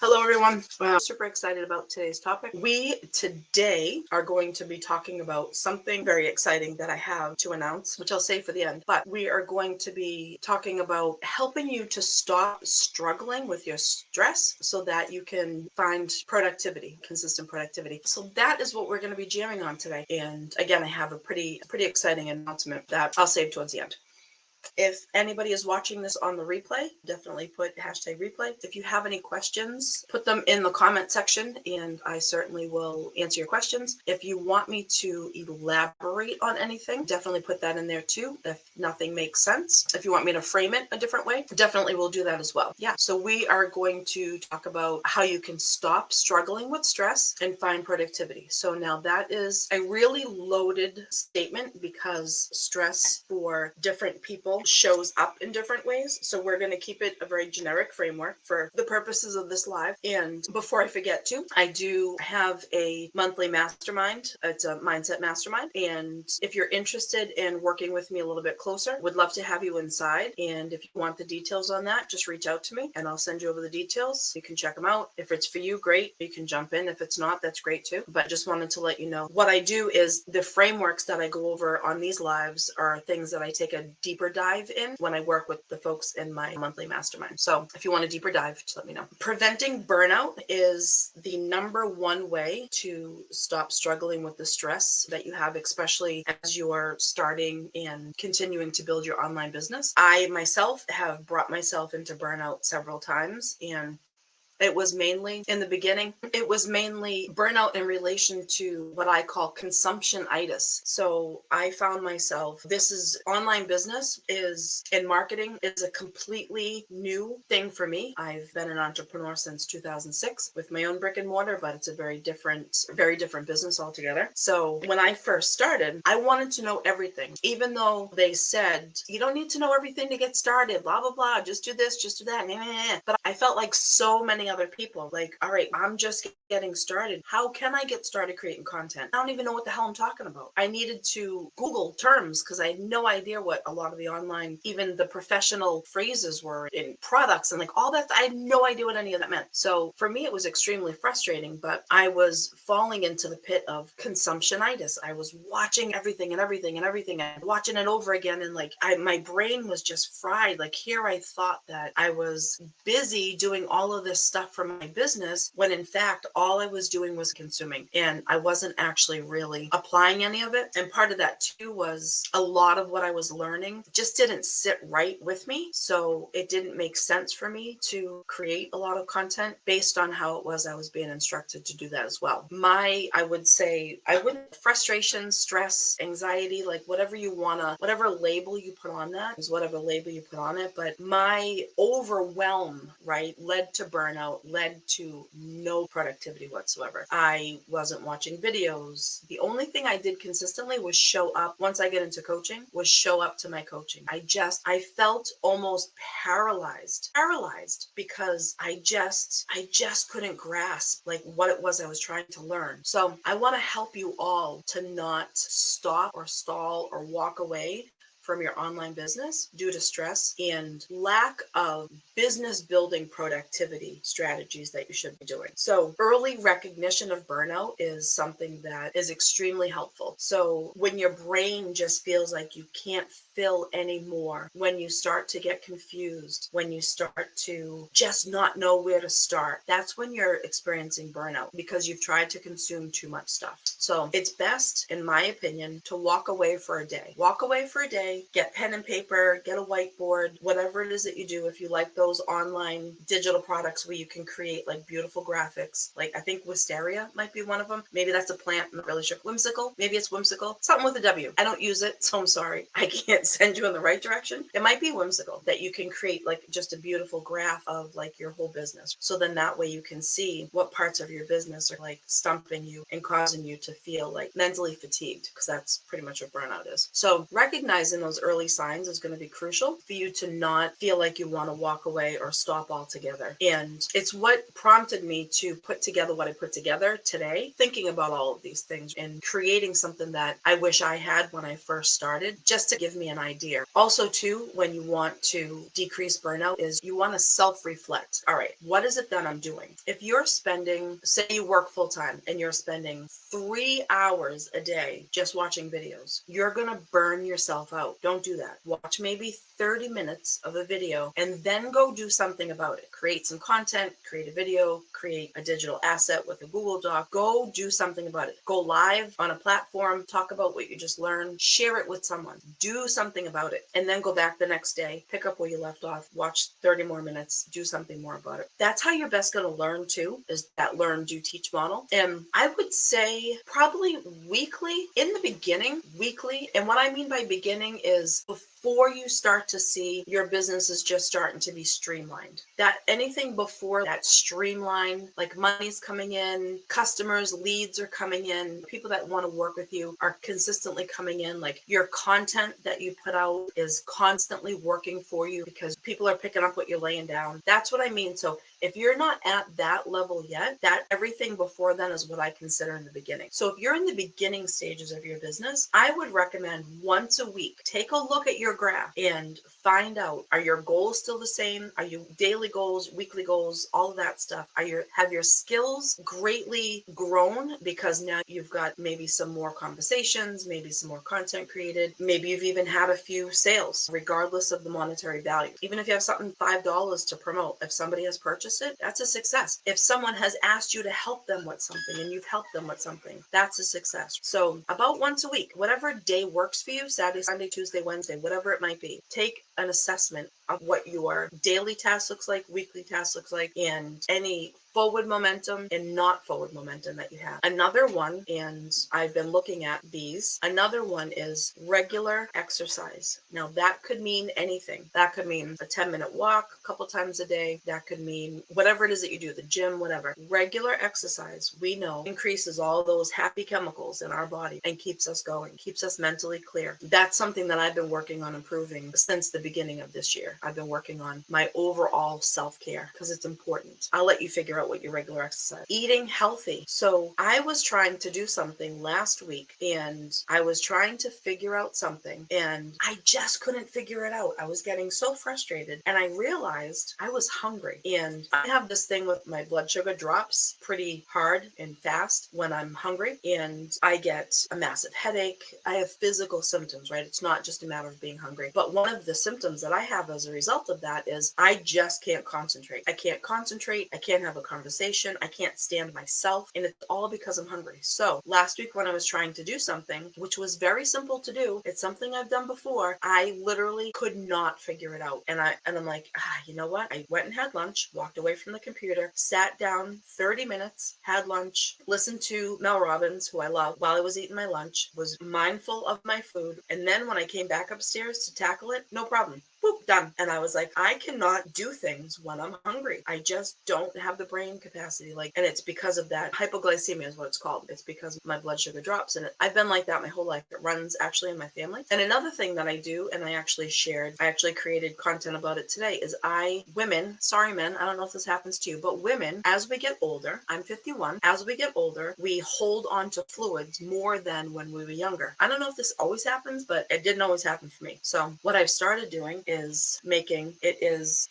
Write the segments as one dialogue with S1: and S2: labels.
S1: Hello, everyone. Super excited about today's topic. We today are going to be talking about something very exciting that I have to announce, which I'll save for the end. But we are going to be talking about helping you to stop struggling with your stress so that you can find productivity, consistent productivity. So that is what we're going to be jamming on today. And again, I have a pretty exciting announcement that I'll save towards the end. If anybody is watching this on the replay, definitely put hashtag replay. If you have any questions, put them in the comment section and I certainly will answer your questions. If you want me to elaborate on anything, definitely put that in there too. If nothing makes sense, if you want me to frame it a different way, definitely will do that as well. Yeah, so we are going to talk about how you can stop struggling with stress and find productivity. So now that is a really loaded statement because stress for different people shows up in different ways. So we're going to keep it a very generic framework for the purposes of this live. And before I forget to, I do have a monthly mastermind. It's a mindset mastermind. And if you're interested in working with me a little bit closer, would love to have you inside. And if you want the details on that, just reach out to me and I'll send you over the details. You can check them out. If it's for you, great. You can jump in. If it's not, that's great too. But just wanted to let you know what I do is the frameworks that I go over on these lives are things that I take a deeper dive in when I work with the folks in my monthly mastermind. So if you want a deeper dive, just let me know. Preventing burnout is the number one way to stop struggling with the stress that you have, especially as you're starting and continuing to build your online business. I myself have brought myself into burnout several times, and it was mainly in the beginning, it was mainly burnout in relation to what I call consumption-itis. So I found myself, this is online business is in marketing is a completely new thing for me. I've been an entrepreneur since 2006 with my own brick and mortar, but it's a very different business altogether. So when I first started, I wanted to know everything, even though they said, you don't need to know everything to get started, blah, blah, blah, just do this, just do that. But I felt like so many other people, like, all right, I'm just getting started. How can I get started creating content? I don't even know what the hell I'm talking about. I needed to Google terms because I had no idea what a lot of the online, even the professional phrases were in products and like all that. I had no idea what any of that meant. So for me, it was extremely frustrating, but I was falling into the pit of consumptionitis. I was watching everything and watching it over again. And like, my brain was just fried. Like here, I thought that I was busy doing all of this stuff for my business when in fact all I was doing was consuming and I wasn't actually really applying any of it. And part of that too was a lot of what I was learning just didn't sit right with me, so it didn't make sense for me to create a lot of content based on how it was I was being instructed to do that as well. I would say frustration, stress, anxiety, like whatever label you put on that is whatever label you put on it, but my overwhelm, right, led to burnout, led to no productivity whatsoever. I wasn't watching videos. The only thing I did consistently was show up. Once I get into coaching, was show up to my coaching. I felt almost paralyzed because I just couldn't grasp like what it was I was trying to learn. So I want to help you all to not stop or stall or walk away from your online business due to stress and lack of business building productivity strategies that you should be doing. So early recognition of burnout is something that is extremely helpful. So when your brain just feels like you can't fill anymore, when you start to get confused, when you start to just not know where to start, that's when you're experiencing burnout because you've tried to consume too much stuff. So it's best, in my opinion, to walk away for a day. Walk away for a day, get pen and paper, get a whiteboard, whatever it is that you do. If you like those online digital products where you can create like beautiful graphics, like I think Wisteria might be one of them. Maybe that's a plant, I'm not really sure. Whimsical, maybe it's Whimsical, something with a W. I don't use it, so I'm sorry. I can't send you in the right direction. It might be Whimsical that you can create like just a beautiful graph of like your whole business. So then that way you can see what parts of your business are like stumping you and causing you to feel like mentally fatigued, because that's pretty much what burnout is. So recognizing those early signs is going to be crucial for you to not feel like you want to walk away or stop altogether. And it's what prompted me to put together what I put together today, thinking about all of these things and creating something that I wish I had when I first started, just to give me an idea. Also, too, when you want to decrease burnout is you want to self-reflect. All right, what is it that I'm doing? If you're spending, say you work full time and you're spending 3 hours a day just watching videos, you're going to burn yourself out. Don't do that. Watch maybe 30 minutes of a video and then go do something about it. Create some content, create a video, create a digital asset with a Google Doc. Go do something about it. Go live on a platform, talk about what you just learned, share it with someone, do something about it, and then go back the next day, pick up where you left off, watch 30 more minutes, do something more about it. That's how you're best going to learn too, is that learn, do, teach model. And I would say probably weekly, in the beginning, weekly. And what I mean by beginning is before you start to see your business is just starting to be streamlined. That anything before that streamline, like money's coming in, customers, leads are coming in, people that want to work with you are consistently coming in, like your content that you put out is constantly working for you because people are picking up what you're laying down. That's what I mean. So if you're not at that level yet, that everything before then is what I consider in the beginning. So if you're in the beginning stages of your business, I would recommend once a week, take a look at your graph and find out, are your goals still the same? Are you daily goals, weekly goals, all of that stuff? Have your skills greatly grown because now you've got maybe some more conversations, maybe some more content created, maybe you've even had a few sales, regardless of the monetary value. Even if you have something $5 to promote, if somebody has purchased it, that's a success. If someone has asked you to help them with something and you've helped them with something, that's a success. So about once a week, whatever day works for you, Saturday, Sunday, Tuesday, Wednesday, whatever it might be, take an assessment of what your daily task looks like, weekly task looks like, and any forward momentum and not forward momentum that you have. Another one, and I've been looking at these, another one is regular exercise. Now that could mean anything. That could mean a 10-minute walk a couple times a day. That could mean whatever it is that you do, the gym, whatever. Regular exercise, we know, increases all those happy chemicals in our body and keeps us going, keeps us mentally clear. That's something that I've been working on improving since the beginning of this year. I've been working on my overall self-care because it's important. I'll let you figure out what your regular exercise. Eating healthy. So I was trying to do something last week and I was trying to figure out something and I just couldn't figure it out. I was getting so frustrated and I realized I was hungry. And I have this thing with my blood sugar drops pretty hard and fast when I'm hungry and I get a massive headache. I have physical symptoms, right? It's not just a matter of being hungry. But one of the symptoms that I have as a result of that is I just can't concentrate. I can't concentrate. I can't have a conversation. I can't stand myself. And it's all because I'm hungry. So last week when I was trying to do something, which was very simple to do, it's something I've done before, I literally could not figure it out. And I'm like, you know what? I went and had lunch, walked away from the computer, sat down 30 minutes, had lunch, listened to Mel Robbins, who I love, while I was eating my lunch, was mindful of my food. And then when I came back upstairs to tackle it, no problem. Boop, done. And I was like, I cannot do things when I'm hungry. I just don't have the brain capacity. And it's because of that hypoglycemia is what it's called. It's because my blood sugar drops. And I've been like that my whole life. It runs actually in my family. And another thing that I do, and I actually created content about it today, is women, sorry men, I don't know if this happens to you, but women, as we get older, I'm 51, as we get older, we hold on to fluids more than when we were younger. I don't know if this always happens, but it didn't always happen for me. So what I've started doing is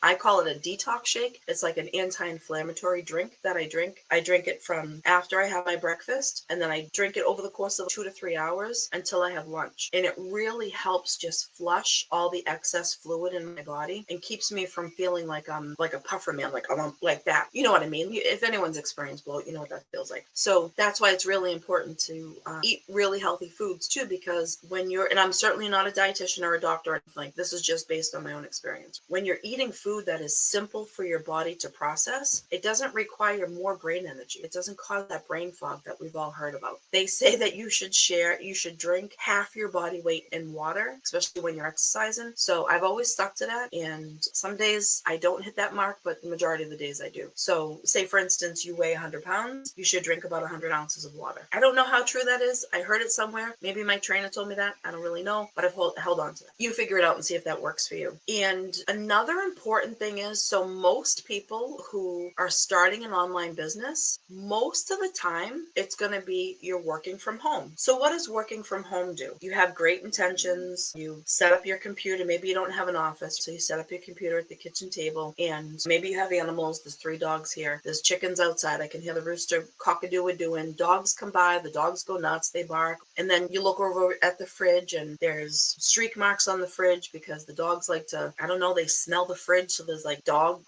S1: I call it a detox shake. It's like an anti-inflammatory drink that I drink. I drink it from after I have my breakfast, and then I drink it over the course of 2 to 3 hours until I have lunch. And it really helps just flush all the excess fluid in my body and keeps me from feeling like I'm like a puffer man, like that. You know what I mean? If anyone's experienced bloat, you know what that feels like. So that's why it's really important to eat really healthy foods too, because and I'm certainly not a dietitian or a doctor or anything. This is just based based on my own experience. When you're eating food that is simple for your body to process, it doesn't require more brain energy. It doesn't cause that brain fog that we've all heard about. They say that you should drink half your body weight in water, especially when you're exercising. So I've always stuck to that. And some days I don't hit that mark, but the majority of the days I do. So say, for instance, you weigh 100 pounds, you should drink about 100 ounces of water. I don't know how true that is. I heard it somewhere. Maybe my trainer told me that. I don't really know, but I've held on to that. You figure it out and see if that works for you. And another important thing is, so most people who are starting an online business, most of the time, it's going to be you're working from home. So what does working from home do? You have great intentions. You set up your computer. Maybe you don't have an office, so you set up your computer at the kitchen table, and maybe you have animals. There's 3 dogs here. There's chickens outside. I can hear the rooster cock-a-doodle-doing. Dogs come by. The dogs go nuts. They bark. And then you look over at the fridge, and there's streak marks on the fridge because the dogs like to, I don't know, they smell the fridge. So there's like dog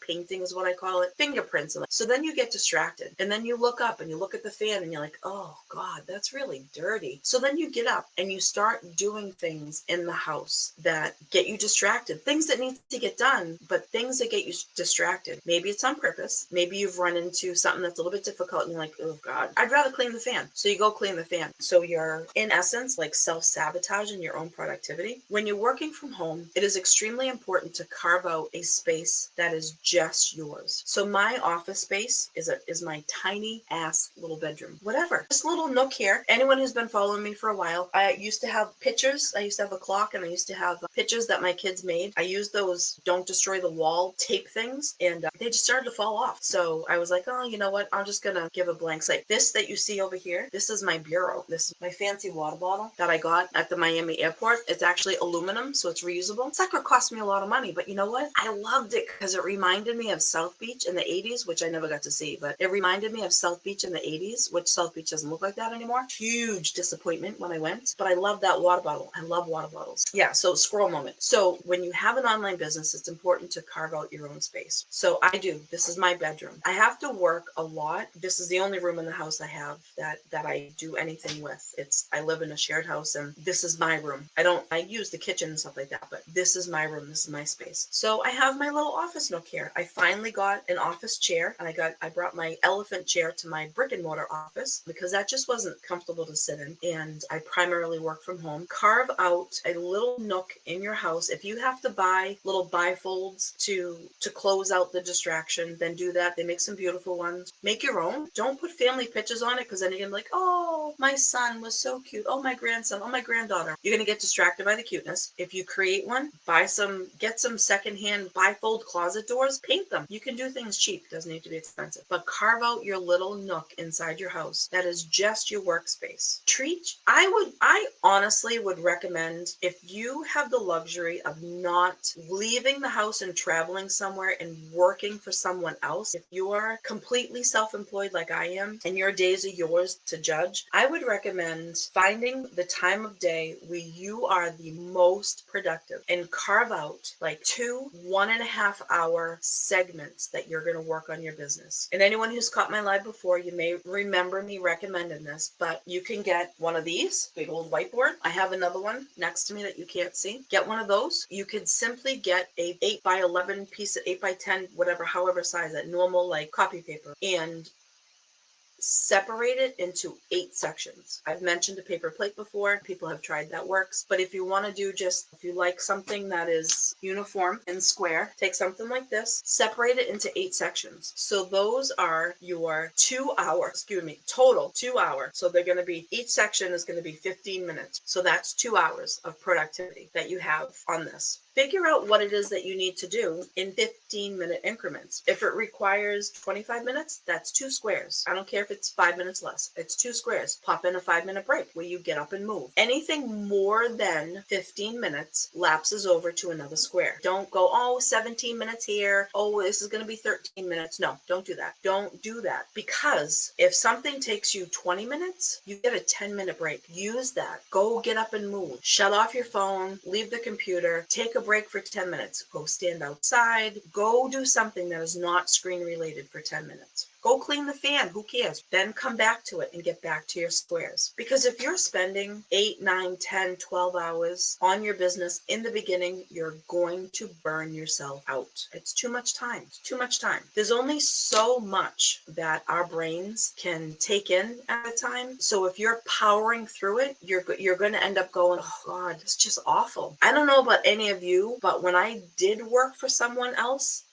S1: painting is what I call it. Fingerprints. So then you get distracted. And then you look up and you look at the fan and you're like, oh God, that's really dirty. So then you get up and you start doing things in the house that get you distracted. Things that need to get done, but things that get you distracted. Maybe it's on purpose. Maybe you've run into something that's a little bit difficult and you're like, oh God, I'd rather clean the fan. So you go clean the fan. So you're in essence like self-sabotaging your own productivity. When you're working from home, it is extremely important to carve out a space that is just yours. So my office space is my tiny ass little bedroom. Whatever. This little nook here. Anyone who's been following me for a while, I used to have pictures. I used to have a clock, and I used to have pictures that my kids made. I used those don't destroy the wall tape things, and they just started to fall off. So I was like, oh, you know what? I'm just gonna give a blank slate. This that you see over here, this is my bureau. This is my fancy water bottle that I got at the Miami airport. It's actually aluminum, so it's reusable. Sucker cost me a lot of money, but you know what? I loved it because it reminded me of South Beach in the 80s, which I never got to see, but it reminded me of South Beach in the 80s, which South Beach doesn't look like that anymore. Huge disappointment when I went, but I love that water bottle. I love water bottles. Yeah, so scroll moment. So when you have an online business, it's important to carve out your own space. So I do. This is my bedroom. I have to work a lot. This is the only room in the house I have that I do anything with. I live in a shared house, and this is my room. I use the kitchen and stuff like that, but this is my room. This is my space. So I have my little office nook here. I finally got an office chair, and I brought my elephant chair to my brick and mortar office because that just wasn't comfortable to sit in, and I primarily work from home. Carve out a little nook in your house. If you have to buy little bifolds to close out the distraction, then do that. They make some beautiful ones. Make your own. Don't put family pictures on it because then you're gonna be like, oh, my son was so cute. Oh, my grandson. Oh, my granddaughter. You're gonna get distracted by the cuteness. If you create one, get some secondhand bifold closet doors, paint them. You can do things cheap. It doesn't need to be expensive. But carve out your little nook inside your house that is just your workspace. I honestly would recommend, if you have the luxury of not leaving the house and traveling somewhere and working for someone else, if you're completely self-employed like I am and your days are yours to judge, I would recommend finding the time of day where you are the most productive and carve out like 2 1.5 hour segments that you're going to work on your business. And anyone who's caught my live before, you may remember me recommending this, but you can get one of these big old whiteboard. I have another one next to me that you can't see. Get one of those. You could simply get a 8x11 piece of 8x10, whatever, however size, that normal like copy paper, and separate it into 8 sections. I've mentioned a paper plate before. People have tried, that works. But if you want to do if you like something that is uniform and square, take something like this, separate it into 8 sections. So those are your 2 hours, total 2 hours. So they're going to be, each section is going to be 15 minutes. So that's 2 hours of productivity that you have on this. Figure out what it is that you need to do in 15-minute increments. If it requires 25 minutes, that's 2 squares. I don't care if it's 5 minutes less. It's 2 squares. Pop in a 5-minute break where you get up and move. Anything more than 15 minutes lapses over to another square. Don't go, 17 minutes here. Oh, this is going to be 13 minutes. No, don't do that. Don't do that. Because if something takes you 20 minutes, you get a 10-minute break. Use that. Go get up and move. Shut off your phone. Leave the computer. Take a break for 10 minutes. Go stand outside. Go do something that is not screen related for 10 minutes. Go clean the fan. Who cares? Then come back to it and get back to your squares. Because if you're spending 8, 9, 10, 12 hours on your business in the beginning, you're going to burn yourself out. It's too much time. It's too much time. There's only so much that our brains can take in at a time. So if you're powering through it, you're going to end up going, oh God, it's just awful. I don't know about any of you, but when I did work for someone else,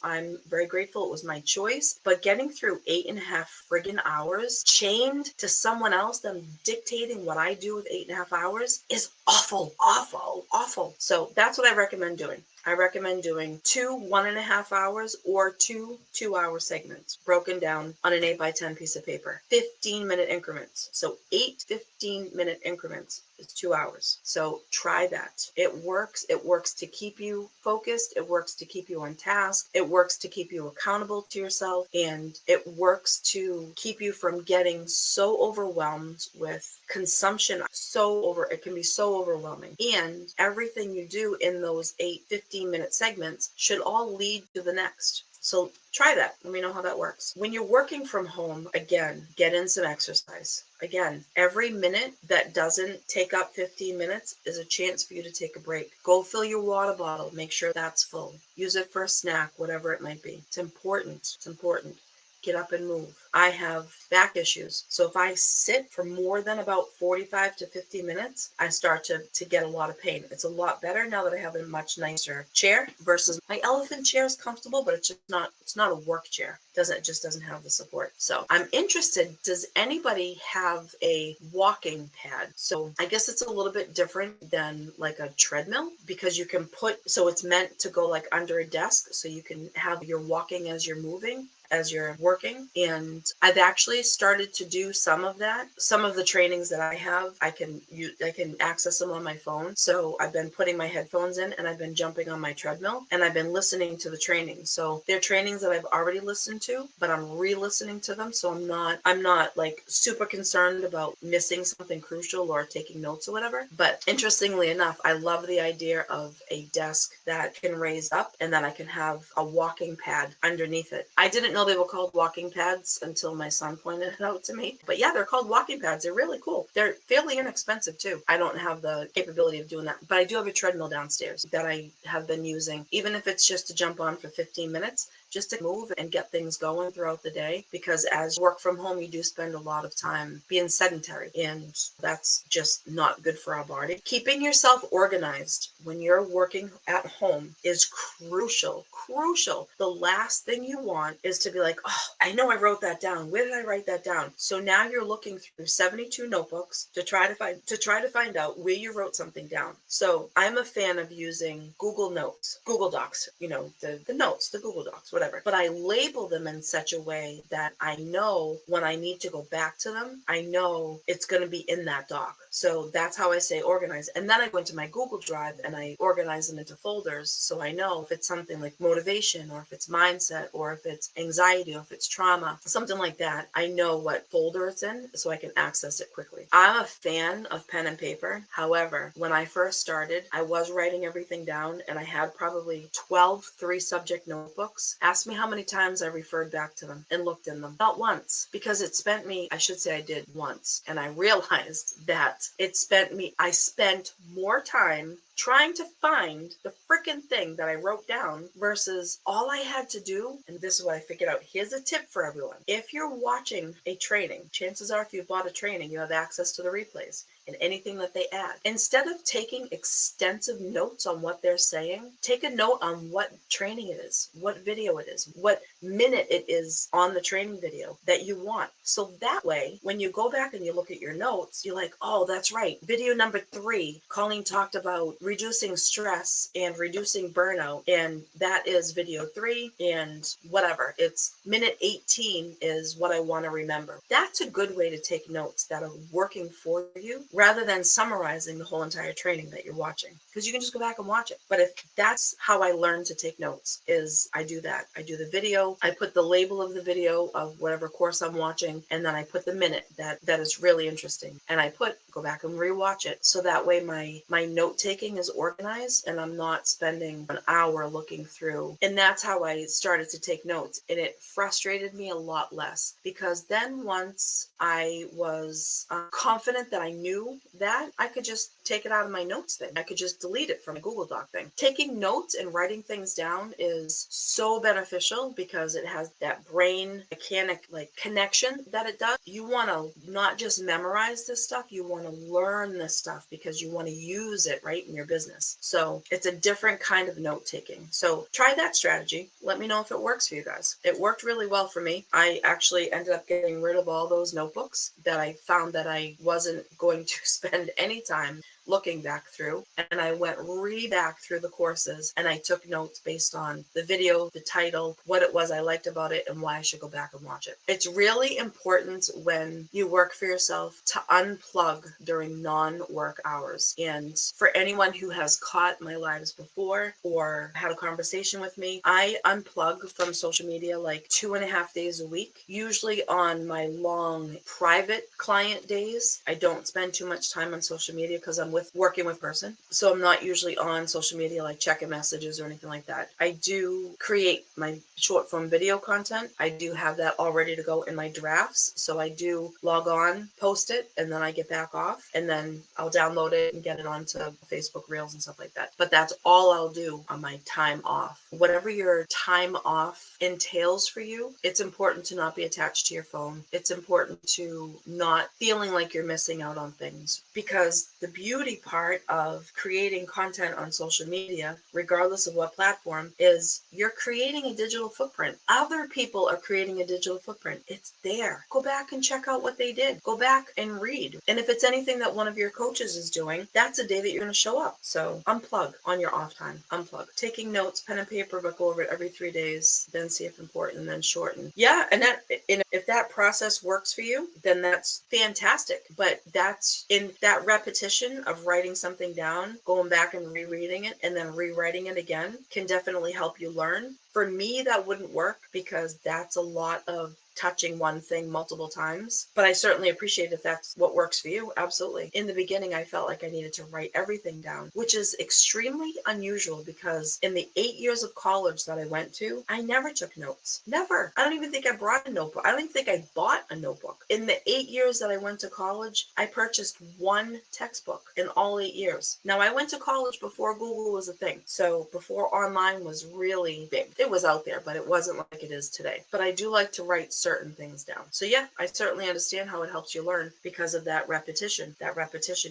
S1: I'm very grateful it was my choice, but getting through 8.5 friggin' hours chained to someone else, them dictating what I do with 8.5 hours is awful, awful, awful. So that's what I recommend doing. I recommend doing 2 1.5 hours or 2 2-hour segments broken down on an 8x10 piece of paper, 15-minute increments. So 8 15-minute increments is 2 hours. So try that. It works. It works to keep you focused. It works to keep you on task. It works to keep you accountable to yourself. And it works to keep you from getting so overwhelmed with consumption. It can be so overwhelming. And everything you do in those 8 15-minute segments should all lead to the next. So try that. Let me know how that works. When you're working from home, again, get in some exercise. Again, every minute that doesn't take up 15 minutes is a chance for you to take a break. Go fill your water bottle. Make sure that's full. Use it for a snack, whatever it might be. It's important. It's important. Get up and move. I have back issues. So if I sit for more than about 45 to 50 minutes, I start to get a lot of pain. It's a lot better now that I have a much nicer chair versus my elephant chair is comfortable, but it's not a work chair. It just doesn't have the support. So I'm interested, does anybody have a walking pad? So I guess it's a little bit different than like a treadmill because so it's meant to go like under a desk so you can have your walking as you're moving, as you're working. And I've actually started to do some of that. Some of the trainings that I have, I can access them on my phone. So I've been putting my headphones in and I've been jumping on my treadmill and I've been listening to the trainings. So they're trainings that I've already listened to, but I'm re-listening to them. So I'm not like super concerned about missing something crucial or taking notes or whatever. But interestingly enough, I love the idea of a desk that can raise up and then I can have a walking pad underneath it. I didn't know they were called walking pads until my son pointed it out to me. But yeah, they're called walking pads. They're really cool. They're fairly inexpensive too. I don't have the capability of doing that, but I do have a treadmill downstairs that I have been using, even if it's just to jump on for 15 minutes. Just to move and get things going throughout the day, because as you work from home, you do spend a lot of time being sedentary, and that's just not good for our body. Keeping yourself organized when you're working at home is crucial. The last thing you want is to be like, oh, I know I wrote that down. Where did I write that down? So now you're looking through 72 notebooks to try to find out where you wrote something down. So I'm a fan of using Google Notes, Google Docs, the notes, the Google Docs, whatever. But I label them in such a way that I know when I need to go back to them, I know it's going to be in that doc. So that's how I say organize. And then I go into my Google Drive and I organize them into folders. So I know if it's something like motivation or if it's mindset or if it's anxiety or if it's trauma, something like that, I know what folder it's in so I can access it quickly. I'm a fan of pen and paper. However, when I first started, I was writing everything down and I had probably 12 3-subject notebooks. Ask me how many times I referred back to them and looked in them. Not once, because I should say I did once. And I realized that I spent more time trying to find the freaking thing that I wrote down versus all I had to do. And this is what I figured out. Here's a tip for everyone. If you're watching a training, chances are if you bought a training, you have access to the replays and anything that they add. Instead of taking extensive notes on what they're saying, take a note on what training it is, what video it is, what minute it is on the training video that you want. So that way, when you go back and you look at your notes, you're like, oh, that's right. Video number 3, Colleen talked about reducing stress and reducing burnout. And that is video 3 and whatever. It's minute 18 is what I want to remember. That's a good way to take notes that are working for you rather than summarizing the whole entire training that you're watching, because you can just go back and watch it. But if that's how I learned to take notes, is I do that. I do the video, I put the label of the video of whatever course I'm watching, and then I put the minute that is really interesting. And I go back and rewatch it. So that way my note taking is organized and I'm not spending an hour looking through. And that's how I started to take notes. And it frustrated me a lot less, because then once I was confident that I knew that, I could just take it out of my notes thing. I could just delete it from a Google Doc thing. Taking notes and writing things down is so beneficial because it has that brain mechanic like connection that it does. You want to not just memorize this stuff, you want to learn this stuff because you want to use it right in your business. So it's a different kind of note taking. So try that strategy. Let me know if it works for you guys. It worked really well for me. I actually ended up getting rid of all those notebooks that I found that I wasn't going to spend any time looking back through, and I went back through the courses and I took notes based on the video, the title, what it was I liked about it, and why I should go back and watch it. It's really important when you work for yourself to unplug during non-work hours. And for anyone who has caught my lives before or had a conversation with me, I unplug from social media like 2.5 days a week. Usually on my long private client days, I don't spend too much time on social media because I'm working with person. So I'm not usually on social media like checking messages or anything like that. I do create my short form video content. I do have that all ready to go in my drafts. So I do log on, post it, and then I get back off, and then I'll download it and get it onto Facebook Reels and stuff like that. But that's all I'll do on my time off. Whatever your time off entails for you, it's important to not be attached to your phone. It's important to not feeling like you're missing out on things, because the beauty part of creating content on social media, regardless of what platform, is you're creating a digital footprint. Other people are creating a digital footprint. It's there. Go back and check out what they did. Go back and read. And if it's anything that one of your coaches is doing, that's a day that you're going to show up. So unplug on your off time. Unplug. Taking notes, pen and paper, but go over it every 3 days, then see if important, and then shorten. Yeah, and if that process works for you, then that's fantastic. But that's in that repetition of writing something down, going back and rereading it, and then rewriting it again can definitely help you learn. For me, that wouldn't work because that's a lot of touching one thing multiple times. But I certainly appreciate if that's what works for you. Absolutely. In the beginning, I felt like I needed to write everything down, which is extremely unusual because in the 8 years of college that I went to, I never took notes. Never. I don't even think I brought a notebook. I don't even think I bought a notebook. In the 8 years that I went to college, I purchased one textbook in all 8 years. Now, I went to college before Google was a thing. So before online was really big. It was out there, but it wasn't like it is today. But I do like to write certain things down. So yeah, I certainly understand how it helps you learn because of that repetition,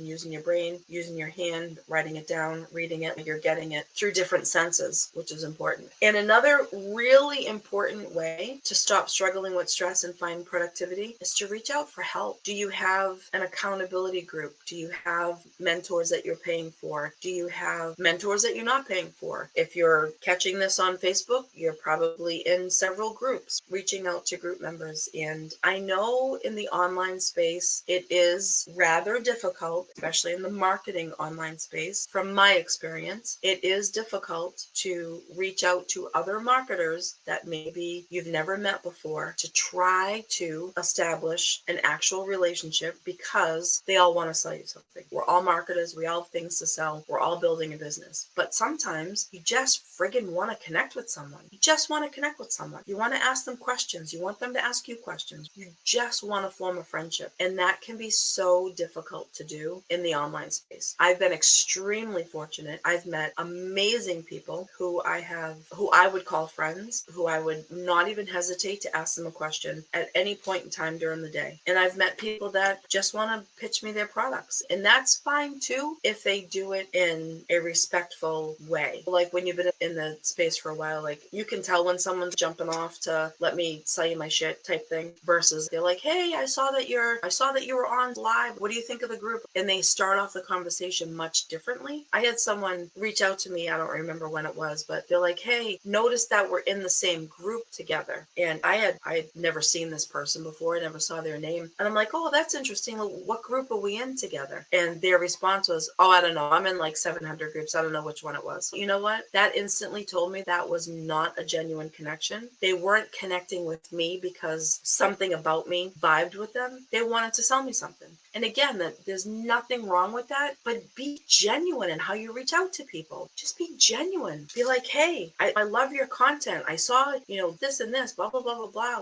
S1: using your brain, using your hand, writing it down, reading it. You're getting it through different senses, which is important. And another really important way to stop struggling with stress and find productivity is to reach out for help. Do you have an accountability group? Do you have mentors that you're paying for? Do you have mentors that you're not paying for? If you're catching this on Facebook, you're probably in several groups, reaching out to group members. And I know in the online space, it is rather difficult, especially in the marketing online space. From my experience, it is difficult to reach out to other marketers that maybe you've never met before to try to establish an actual relationship because they all want to sell you something. We're all marketers. We all have things to sell. We're all building a business. But sometimes you just friggin' want to connect with someone. You just want to connect with someone. You want to ask them questions. You want them to ask you questions. You just want to form a friendship. And that can be so difficult to do in the online space. I've been extremely fortunate. I've met amazing people who I would call friends, who I would not even hesitate to ask them a question at any point in time during the day. And I've met people that just want to pitch me their products. And that's fine too if they do it in a respectful way. Like when you've been in the space for a while, like you can tell when someone's jumping off to let me sell you my shit type thing versus they're like, hey, I saw that you were on live. What do you think of the group? And they start off the conversation much differently. I had someone reach out to me, I don't remember when it was, but they're like, hey, notice that we're in the same group together. And I had never seen this person before. I never saw their name. And I'm like, oh, that's interesting. What group are we in together? And their response was, oh, I don't know. I'm in like 700 groups. I don't know which one it was. You know what? That instantly told me that was not a genuine connection. They weren't connecting with me because something about me vibed with them. They wanted to sell me something. And again, that there's nothing wrong with that, but be genuine in how you reach out to people. Just be genuine. Be like, hey, I love your content. I saw, this and this, blah, blah, blah, blah, blah.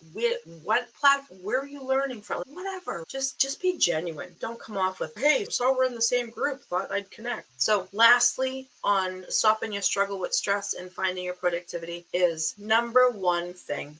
S1: What platform, where are you learning from? Whatever. Just be genuine. Don't come off with, hey, so we're in the same group, thought I'd connect. So lastly, on stopping your struggle with stress and finding your productivity is number one thing.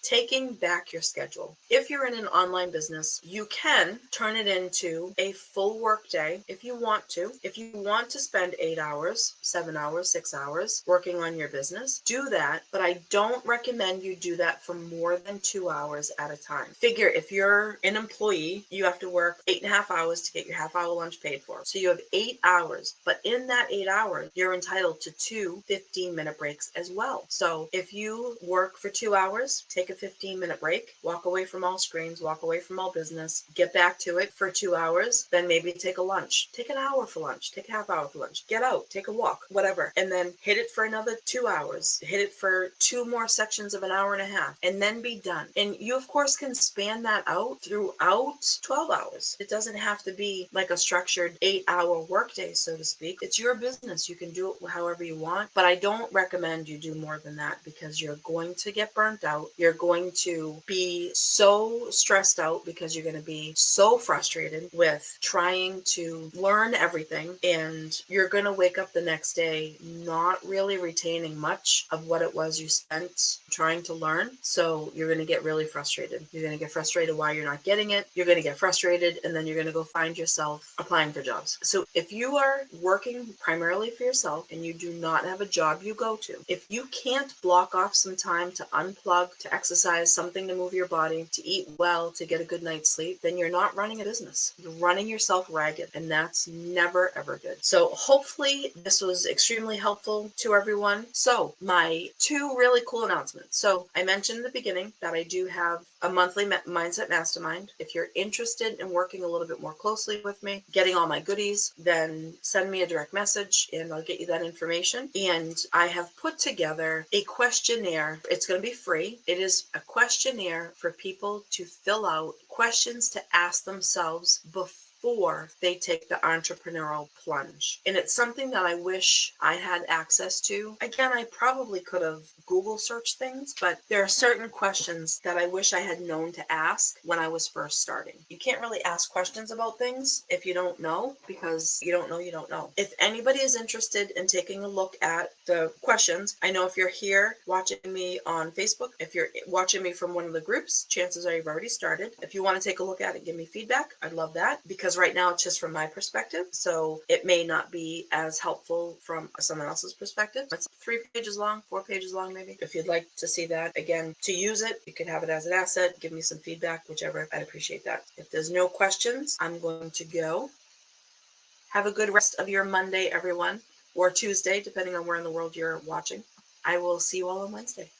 S1: Taking back your schedule. If you're in an online business, you can turn it into a full work day if you want to. If you want to spend 8 hours, 7 hours, 6 hours working on your business, do that. But I don't recommend you do that for more than 2 hours at a time. Figure if you're an employee, you have to work 8.5 hours to get your half-hour lunch paid for. So you have 8 hours, but in that 8 hours, you're entitled to 2 15-minute breaks as well. So if you work for 2 hours, take a 15-minute break, walk away from all screens, walk away from all business, get back to it for 2 hours, then maybe take a lunch. Take an hour for lunch, take a half hour for lunch, get out, take a walk, whatever, and then hit it for another 2 hours, hit it for 2 more sections of an hour and a half, and then be done. And you, of course, can span that out throughout 12 hours. It doesn't have to be like a structured 8-hour workday, so to speak. It's your business. You can do it however you want, but I don't recommend you do more than that because you're going to get burnt out. You're going to be so stressed out because you're going to be so frustrated with trying to learn everything, and you're going to wake up the next day not really retaining much of what it was you spent trying to learn. So you're going to get really frustrated. You're going to get frustrated why you're not getting it. You're going to get frustrated, and then you're going to go find yourself applying for jobs. So if you are working primarily for yourself and you do not have a job you go to, if you can't block off some time to unplug, to exercise, something to move your body, to eat well, to get a good night's sleep, then you're not running a business. You're running yourself ragged, and that's never, ever good. So hopefully this was extremely helpful to everyone. So my 2 really cool announcements. So I mentioned in the beginning that I do have a monthly mindset mastermind. If you're interested in working a little bit more closely with me, getting all my goodies, then send me a direct message and I'll get you that information. And I have put together a questionnaire. It's going to be free. It is a questionnaire for people to fill out, questions to ask themselves before they take the entrepreneurial plunge. And it's something that I wish I had access to. Again, I probably could have Google searched things, but there are certain questions that I wish I had known to ask when I was first starting. You can't really ask questions about things if you don't know, because you don't know, you don't know. If anybody is interested in taking a look at the questions, I know if you're here watching me on Facebook, if you're watching me from one of the groups, chances are you've already started. If you want to take a look at it, give me feedback. I'd love that, because right now it's just from my perspective, so it may not be as helpful from someone else's perspective. It's 3 pages long, 4 pages long maybe. If you'd like to see that, again, to use it, you can have it as an asset, give me some feedback, whichever. I'd appreciate that. If there's no questions, I'm going to go. Have a good rest of your Monday, everyone, or Tuesday, depending on where in the world you're watching. I will see you all on Wednesday.